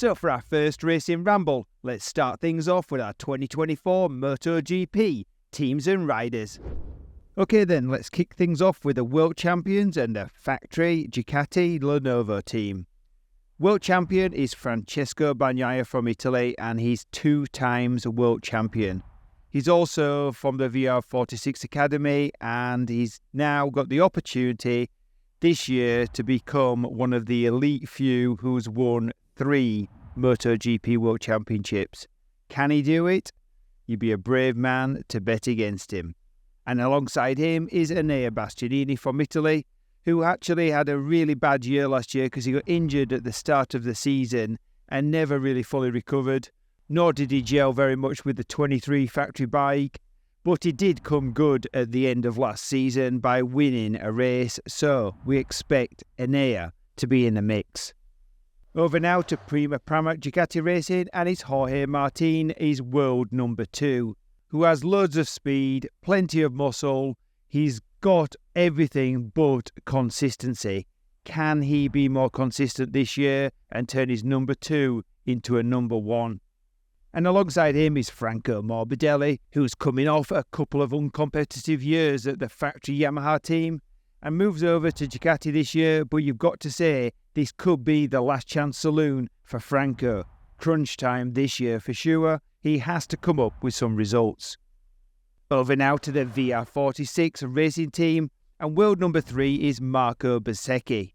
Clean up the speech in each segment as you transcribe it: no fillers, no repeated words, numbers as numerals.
So for our first race in Ramble, let's start things off with our 2024 MotoGP teams and riders. Okay then, let's kick things off with the World Champions and the factory Ducati Lenovo team. World Champion is Francesco Bagnaia from Italy, and he's 2 times World Champion. He's also from the VR46 Academy, and he's now got the opportunity this year to become one of the elite few who's won 3 MotoGP World Championships. Can he do it? You'd be a brave man to bet against him. And alongside him is Enea Bastianini from Italy, who actually had a really bad year last year because he got injured at the start of the season and never really fully recovered, nor did he gel very much with the 23 factory bike, but he did come good at the end of last season by winning a race, so we expect Enea to be in the mix. Over now to Prima Pramac Ducati Racing, and it's Jorge Martin, is world number 2, who has loads of speed, plenty of muscle. He's got everything but consistency. Can he be more consistent this year and turn his number 2 into a number 1? And alongside him is Franco Morbidelli, who's coming off a couple of uncompetitive years at the factory Yamaha team and moves over to Ducati this year, but you've got to say this could be the last chance saloon for Franco. Crunch time this year for sure. He has to come up with some results. Over now to the VR46 racing team, and world number 3 is Marco Bezzecchi.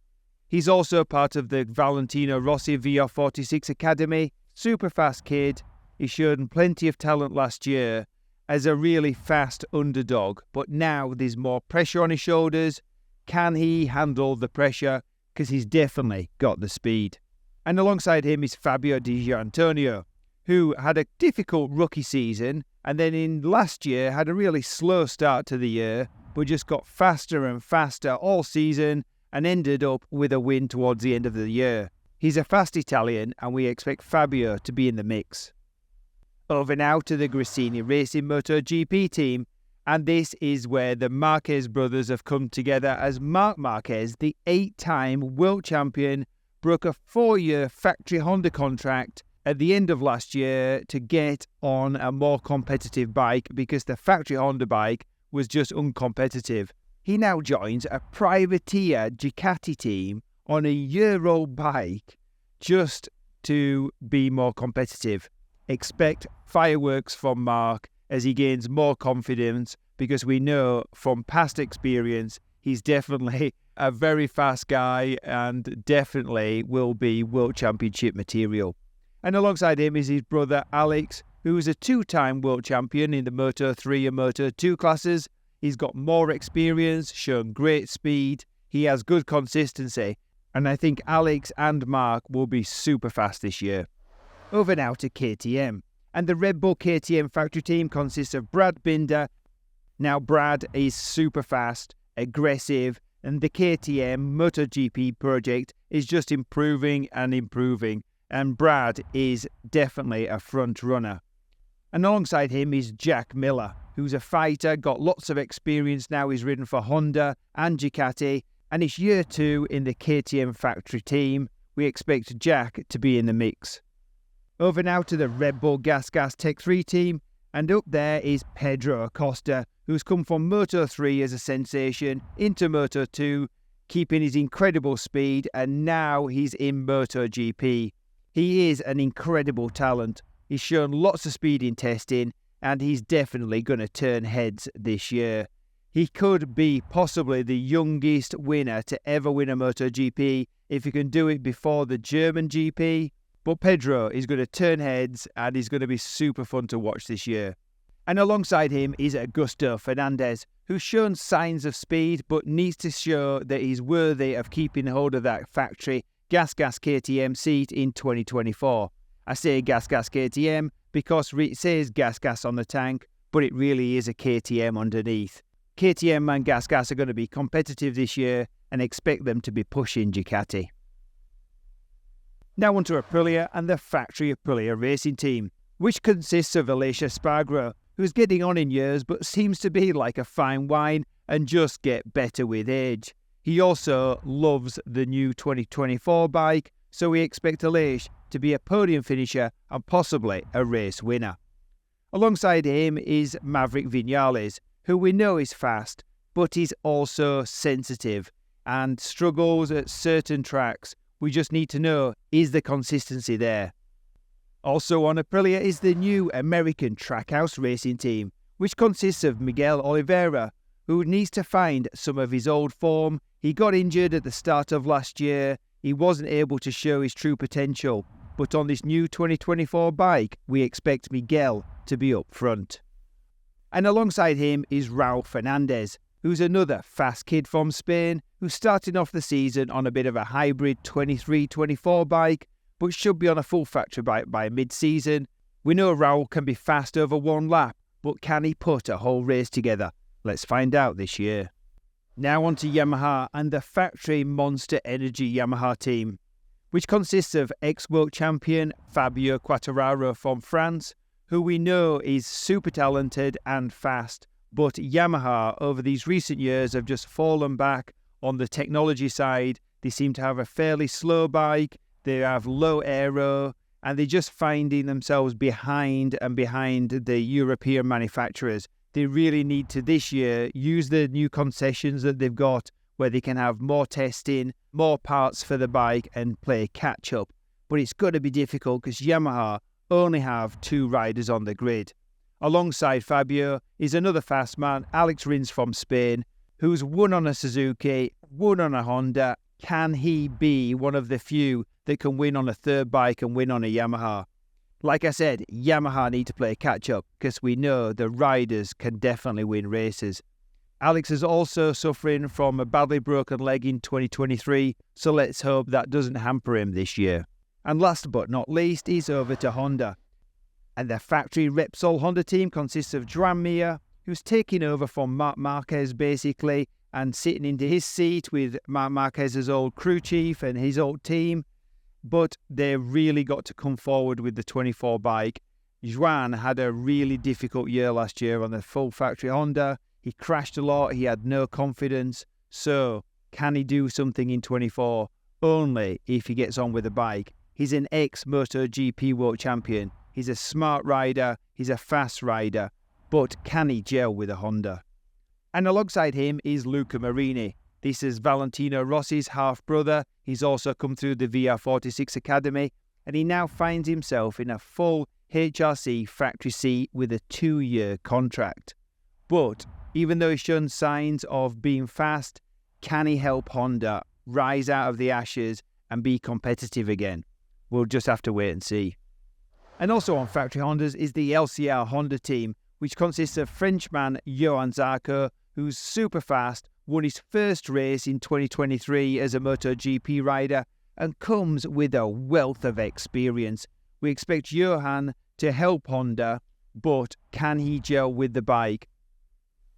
He's also part of the Valentino Rossi VR46 Academy. Super fast kid. He showed plenty of talent last year as a really fast underdog, but now there's more pressure on his shoulders. Can he handle the pressure? Because he's definitely got the speed. And alongside him is Fabio Di Gianantonio, who had a difficult rookie season and then in last year had a really slow start to the year, but just got faster and faster all season and ended up with a win towards the end of the year. He's a fast Italian, and we expect Fabio to be in the mix. Over now to the Gresini Racing MotoGP team, and this is where the Marquez brothers have come together, as Marc Marquez, the 8-time world champion, broke a 4-year factory Honda contract at the end of last year to get on a more competitive bike because the factory Honda bike was just uncompetitive. He now joins a privateer Ducati team on a year-old bike just to be more competitive. Expect fireworks from Marc as he gains more confidence, because we know from past experience he's definitely a very fast guy and definitely will be World Championship material. And alongside him is his brother Alex, who is a 2-time World Champion in the Moto3 and Moto2 classes. He's got more experience, shown great speed, he has good consistency, and I think Alex and Marc will be super fast this year. Over now to KTM, and the Red Bull KTM factory team consists of Brad Binder. Now Brad is super fast, aggressive, and the KTM MotoGP project is just improving and improving, and Brad is definitely a front runner. And alongside him is Jack Miller, who's a fighter, got lots of experience now. He's ridden for Honda and Ducati, and it's year 2 in the KTM factory team. We expect Jack to be in the mix. Over now to the Red Bull GasGas Tech3 team, and up there is Pedro Acosta, who's come from Moto3 as a sensation into Moto2, keeping his incredible speed, and now he's in MotoGP. He is an incredible talent. He's shown lots of speed in testing, and he's definitely going to turn heads this year. He could be possibly the youngest winner to ever win a MotoGP if he can do it before the German GP. But Pedro is going to turn heads, and he's going to be super fun to watch this year. And alongside him is Augusto Fernandez, who's shown signs of speed but needs to show that he's worthy of keeping hold of that factory GasGas KTM seat in 2024. I say GasGas KTM because it says GasGas on the tank, but it really is a KTM underneath. KTM and GasGas are going to be competitive this year, and expect them to be pushing Ducati. Now on to Aprilia and the factory Aprilia racing team, which consists of Aleix Espargaro, who's getting on in years but seems to be like a fine wine and just get better with age. He also loves the new 2024 bike, so we expect Aleix to be a podium finisher and possibly a race winner. Alongside him is Maverick Viñales, who we know is fast, but he's also sensitive and struggles at certain tracks. We just need to know, is the consistency there? Also on Aprilia is the new American Trackhouse racing team, which consists of Miguel Oliveira, who needs to find some of his old form. He got injured at the start of last year. He wasn't able to show his true potential, but on this new 2024 bike, we expect Miguel to be up front. And alongside him is Raul Fernandez, who's another fast kid from Spain, who's starting off the season on a bit of a hybrid 23-24 bike, but should be on a full factory bike by mid-season. We know Raul can be fast over one lap, but can he put a whole race together? Let's find out this year. Now on to Yamaha and the factory Monster Energy Yamaha team, which consists of ex-world champion Fabio Quartararo from France, who we know is super talented and fast, but Yamaha over these recent years have just fallen back on the technology side. They seem to have a fairly slow bike, they have low aero, and they're just finding themselves behind the European manufacturers. They really need to this year use the new concessions that they've got, where they can have more testing, more parts for the bike and play catch up. But it's going to be difficult because Yamaha only have 2 riders on the grid. Alongside Fabio is another fast man, Alex Rins from Spain, who's won on a Suzuki, won on a Honda. Can he be one of the few that can win on a third bike and win on a Yamaha? Like I said, Yamaha need to play catch up because we know the riders can definitely win races. Alex is also suffering from a badly broken leg in 2023, so let's hope that doesn't hamper him this year. And last but not least is over to Honda. And the factory Repsol Honda team consists of Joan Mir, who's taking over from Marc Marquez basically, and sitting into his seat with Marc Marquez's old crew chief and his old team. But they really got to come forward with the 24 bike. Joan had a really difficult year last year on the full factory Honda. He crashed a lot, he had no confidence. So, can he do something in 24? Only if he gets on with the bike. He's an ex-MotoGP world champion. He's a smart rider, he's a fast rider. But can he gel with a Honda? And alongside him is Luca Marini. This is Valentino Rossi's half-brother. He's also come through the VR46 Academy, and he now finds himself in a full HRC factory seat with a 2-year contract. But even though he's shown signs of being fast, can he help Honda rise out of the ashes and be competitive again? We'll just have to wait and see. And also on factory Hondas is the LCR Honda team, which consists of Frenchman Johan Zarco, who's super fast, won his first race in 2023 as a MotoGP rider, and comes with a wealth of experience. We expect Johan to help Honda, but can he gel with the bike?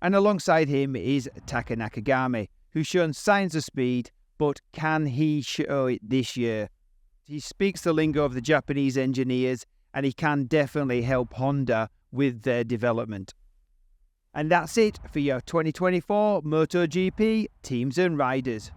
And alongside him is Taka Nakagami, who's shown signs of speed, but can he show it this year? He speaks the lingo of the Japanese engineers, and he can definitely help Honda with their development. And that's it for your 2024 MotoGP teams and riders.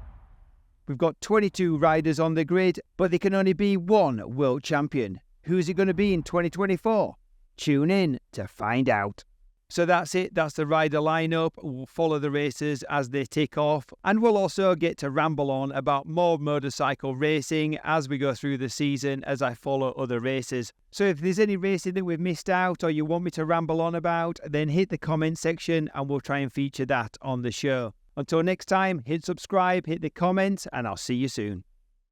We've got 22 riders on the grid, but there can only be one world champion. Who's it going to be in 2024? Tune in to find out. So that's it, that's the rider lineup. We'll follow the races as they tick off, and we'll also get to ramble on about more motorcycle racing as we go through the season as I follow other races. So if there's any racing that we've missed out or you want me to ramble on about, then hit the comment section and we'll try and feature that on the show. Until next time, hit subscribe, hit the comments, and I'll see you soon.